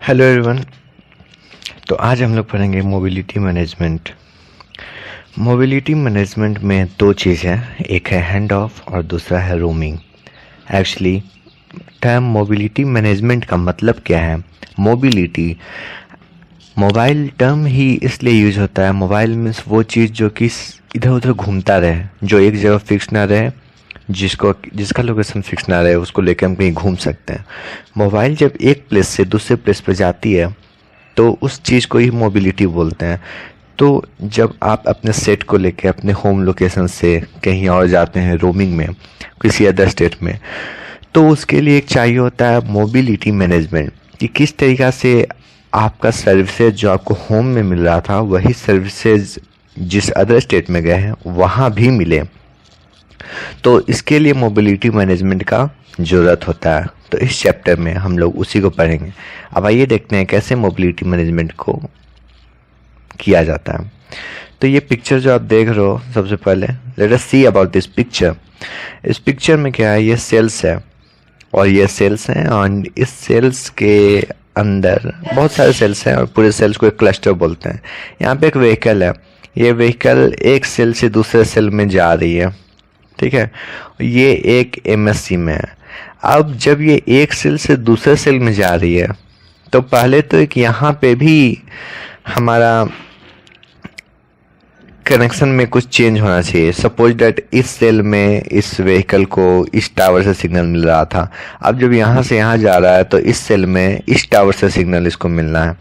Hello everyone. तो आज हम लोग पढ़ेंगे मोबिलिटी मैनेजमेंट। मोबिलिटी मैनेजमेंट में दो चीज़ है, एक है हैंड ऑफ और दूसरा है roaming. Actually term mobility management का मतलब क्या है? मोबिलिटी मोबाइल टर्म ही इसलिए यूज होता है। मोबाइल मीन्स वो चीज़ जो कि इधर उधर घूमता रहे, जो एक जगह फिक्स ना रहे, जिसका लोकेशन फिक्स ना रहे, उसको लेकर हम कहीं घूम सकते हैं। मोबाइल जब एक प्लेस से दूसरे प्लेस पर जाती है तो उस चीज़ को ही मोबिलिटी बोलते हैं। तो जब आप अपने सेट को लेकर अपने होम लोकेशन से कहीं और जाते हैं रोमिंग में, किसी अदर स्टेट में, तो उसके लिए एक चाहिए होता है मोबिलिटी मैनेजमेंट, कि किस तरीक़ा से आपका सर्विसेज जो आपको होम में मिल रहा था वही सर्विसेज जिस अदर स्टेट में गए हैं वहाँ भी मिले। तो इसके लिए मोबिलिटी मैनेजमेंट का ज़रूरत होता है। तो इस चैप्टर में हम लोग उसी को पढ़ेंगे। अब आइए देखते हैं कैसे मोबिलिटी मैनेजमेंट को किया जाता है। तो ये पिक्चर जो आप देख रहे हो, सबसे पहले let us see about this picture. इस पिक्चर में क्या है, ये सेल्स है और ये सेल्स हैं, और इस सेल्स के अंदर बहुत सारे सेल्स हैं और पूरे सेल्स को एक क्लस्टर बोलते हैं। यहाँ पे एक व्हीकल है, ये व्हीकल एक सेल से दूसरे सेल में जा रही है, ठीक है। ये एक एमएससी में है। अब जब ये एक सेल से दूसरे सेल में जा रही है तो पहले तो एक यहाँ पे भी हमारा कनेक्शन में कुछ चेंज होना चाहिए। सपोज दैट इस सेल में इस व्हीकल को इस टावर से सिग्नल मिल रहा था, अब जब यहाँ से यहाँ जा रहा है तो इस सेल में इस टावर से सिग्नल इसको मिलना है।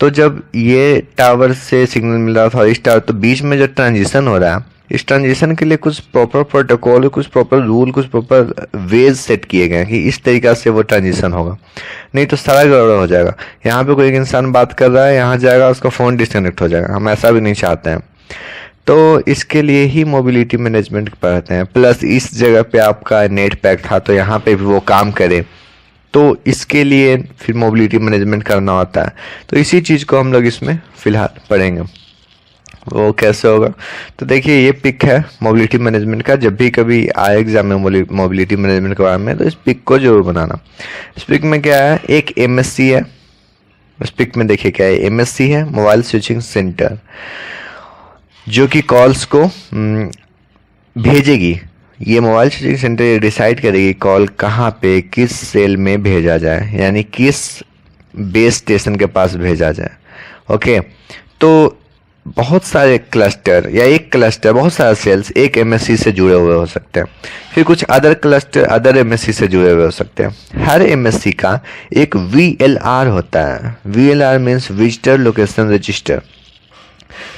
तो जब ये टावर से सिग्नल मिल रहा था और इस टावर, तो बीच में जो ट्रांजिशन हो रहा है, इस ट्रांजिशन के लिए कुछ प्रॉपर प्रोटोकॉल, कुछ प्रॉपर रूल, कुछ प्रॉपर वेज सेट किए गए हैं कि इस तरीक़ा से वो ट्रांजिशन होगा, नहीं तो सारा गड़बड़ हो जाएगा। यहाँ पे कोई एक इंसान बात कर रहा है, यहाँ जाएगा उसका फ़ोन डिस्कनेक्ट हो जाएगा। हम ऐसा भी नहीं चाहते हैं। तो इसके लिए ही मोबिलिटी मैनेजमेंट पढ़ते हैं। प्लस इस जगह पे आपका नेट पैक था तो यहाँ पे भी वो काम करे, तो इसके लिए फिर मोबिलिटी मैनेजमेंट करना होता है। तो इसी चीज़ को हम लोग इसमें फ़िलहाल पढ़ेंगे, वो कैसे होगा। तो देखिए ये पिक है मोबिलिटी मैनेजमेंट का। जब भी कभी आए एग्जाम में मोबिलिटी मैनेजमेंट के बारे में तो इस पिक को जरूर बनाना। इस पिक में क्या है, एक एमएससी है। इस पिक में देखिए क्या है, एमएससी है, मोबाइल स्विचिंग सेंटर, जो कि कॉल्स को भेजेगी। ये मोबाइल स्विचिंग सेंटर ये डिसाइड करेगी कॉल कहाँ पे किस सेल में भेजा जाए, यानी किस बेस स्टेशन के पास भेजा जाए। ओके, तो बहुत सारे क्लस्टर या एक क्लस्टर, बहुत सारे सेल्स एक एमएससी से जुड़े हुए हो सकते हैं। फिर कुछ अदर क्लस्टर अदर एमएससी से जुड़े हुए हो सकते हैं। हर एमएससी का एक वीएलआर होता है। VLR means visitor location register,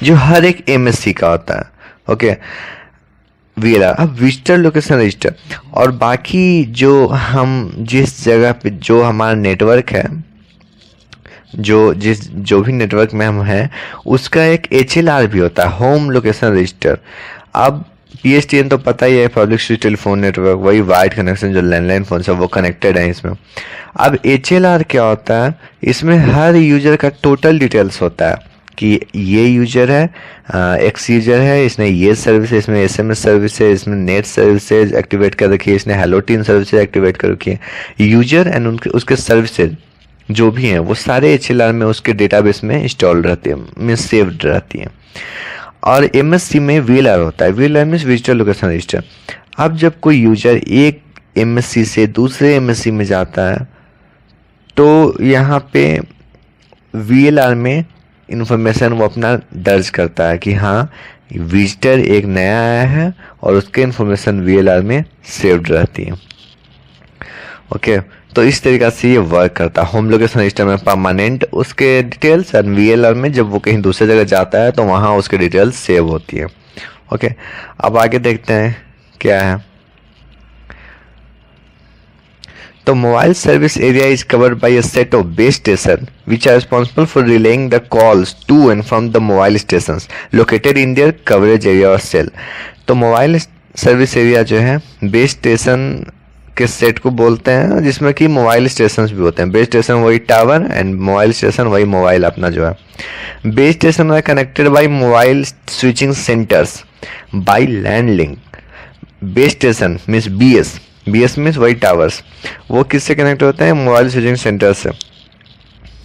जो हर एक एमएससी का होता है। ओके, वीएलआर, अब विजिटर लोकेशन रजिस्टर। और बाकी जो हम जिस जगह पे जो हमारा नेटवर्क है, जो भी नेटवर्क में हम हैं, उसका एक एचएलआर भी होता है, होम लोकेशन रजिस्टर। अब पीएसटीएन तो पता ही है, पब्लिक स्विच टेलीफोन नेटवर्क, वही वायर्ड कनेक्शन जो लैंडलाइन फोन से वो कनेक्टेड है इसमें। अब एचएलआर क्या होता है, इसमें हर यूजर का टोटल डिटेल्स होता है कि ये यूजर है, एक्स यूजर है, इसने ये सर्विस, इसमें एसएमएस सर्विस है, इसमें नेट सर्विसेज एक्टिवेट कर रखी है, इसने हेलो टीम सर्विसेज एक्टिवेट कर रखी है। यूजर एंड उसके सर्विसेज जो भी हैं वो सारे एचएलआर में उसके डेटाबेस में इंस्टॉल रहती है, में सेव्ड रहती हैं। और एमएससी में वीएलआर होता है, VLR means visitor location register. अब जब कोई यूजर एक एमएससी से दूसरे एमएससी में जाता है तो यहाँ पे वीएलआर में इंफॉर्मेशन वो अपना दर्ज करता है कि हाँ विजिटर एक नया आया है, और उसके इंफॉर्मेशन वीएलआर में सेव्ड रहती है। ओके, तो इस तरीक़ा से ये वर्क करता है। होम लोकेशन रजिस्टर में परमानेंट उसके डिटेल्स, और वीएलआर में जब वो कहीं दूसरे जगह जाता है तो वहाँ उसके डिटेल्स सेव होती है। ओके, अब आगे देखते हैं क्या है। तो mobile service area is covered by a set of base station which are responsible for relaying the calls to and from the mobile stations located in their coverage area or cell। तो mobile service area जो है base station के set को बोलते हैं, जिसमें कि mobile station भी होते हैं। बेस स्टेशन वही टावर एंड मोबाइल स्टेशन वही मोबाइल अपना जो है। Base station are connected by mobile switching centres by land link. Base station means BS means वही टावर्स, वो किससे कनेक्ट होते हैं, मोबाइल स्विचिंग सेंटर से।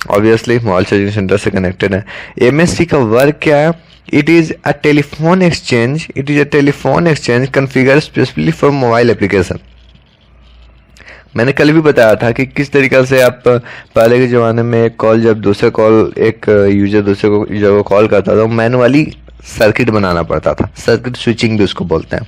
ऑब्वियसली मोबाइल सर्विसिंग सेंटर से कनेक्टेड है। एमएससी का वर्क क्या है? It is a telephone exchange, it is a telephone exchange configured specially for mobile application. मैंने कल भी बताया था कि किस तरीके से आप पहले के ज़माने में एक कॉल, जब दूसरे कॉल एक यूजर दूसरे को यूजर को कॉल करता था, मैनुअली सर्किट बनाना पड़ता था, सर्किट स्विचिंग भी उसको बोलते हैं।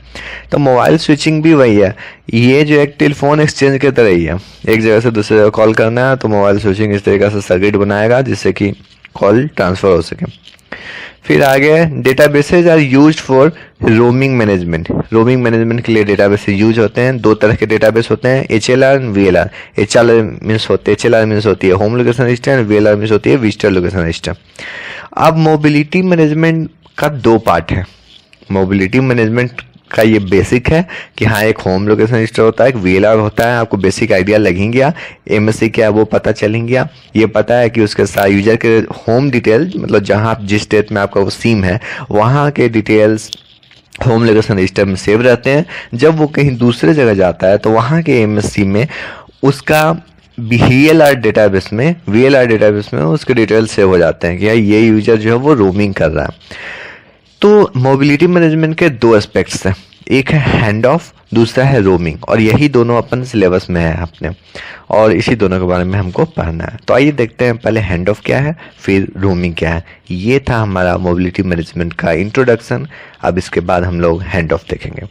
तो मोबाइल स्विचिंग भी वही है, ये जो एक टेलीफोन एक्सचेंज की तरह ही है। एक जगह से दूसरे जगह कॉल करना है तो मोबाइल स्विचिंग इस तरीके से सर्किट बनाएगा जिससे कि कॉल ट्रांसफ़र हो सके। फिर आगे databases are used for roaming management. Roaming management के लिए डेटाबेसेज यूज होते हैं। दो तरह के डेटाबेस होते हैं, HLR and VLR। HLR means होती है home location register, and VLR means होती है विजिटर लोकेशन रजिस्टर। अब मोबिलिटी मैनेजमेंट का दो पार्ट है। मोबिलिटी मैनेजमेंट का ये बेसिक है कि हाँ, एक होम लोकेशन रजिस्टर होता है, एक VLR होता है। आपको बेसिक आइडिया लग ही गया, MSC क्या है वो पता चल ही गया। ये पता है कि उसके साथ यूजर के होम डिटेल, मतलब जहाँ आप जिस स्टेट में आपका वो सिम है वहाँ के डिटेल्स होम लोकेशन रजिस्टर में सेव रहते हैं। जब वो कहीं दूसरे जगह जाता है तो वहाँ के MSC में उसका VLR डेटाबेस में उसके डिटेल्स सेव हो जाते हैं कि ये यूजर जो है वो रोमिंग कर रहा है। तो मोबिलिटी मैनेजमेंट के दो एस्पेक्ट्स हैं, एक है हैंड ऑफ, दूसरा है रोमिंग, और यही दोनों अपन सिलेबस में है अपने, और इसी दोनों के बारे में हमको पढ़ना है। तो आइए देखते हैं पहले हैंड ऑफ क्या है, फिर रोमिंग क्या है। ये था हमारा मोबिलिटी मैनेजमेंट का इंट्रोडक्शन। अब इसके बाद हम लोग हैंड ऑफ देखेंगे।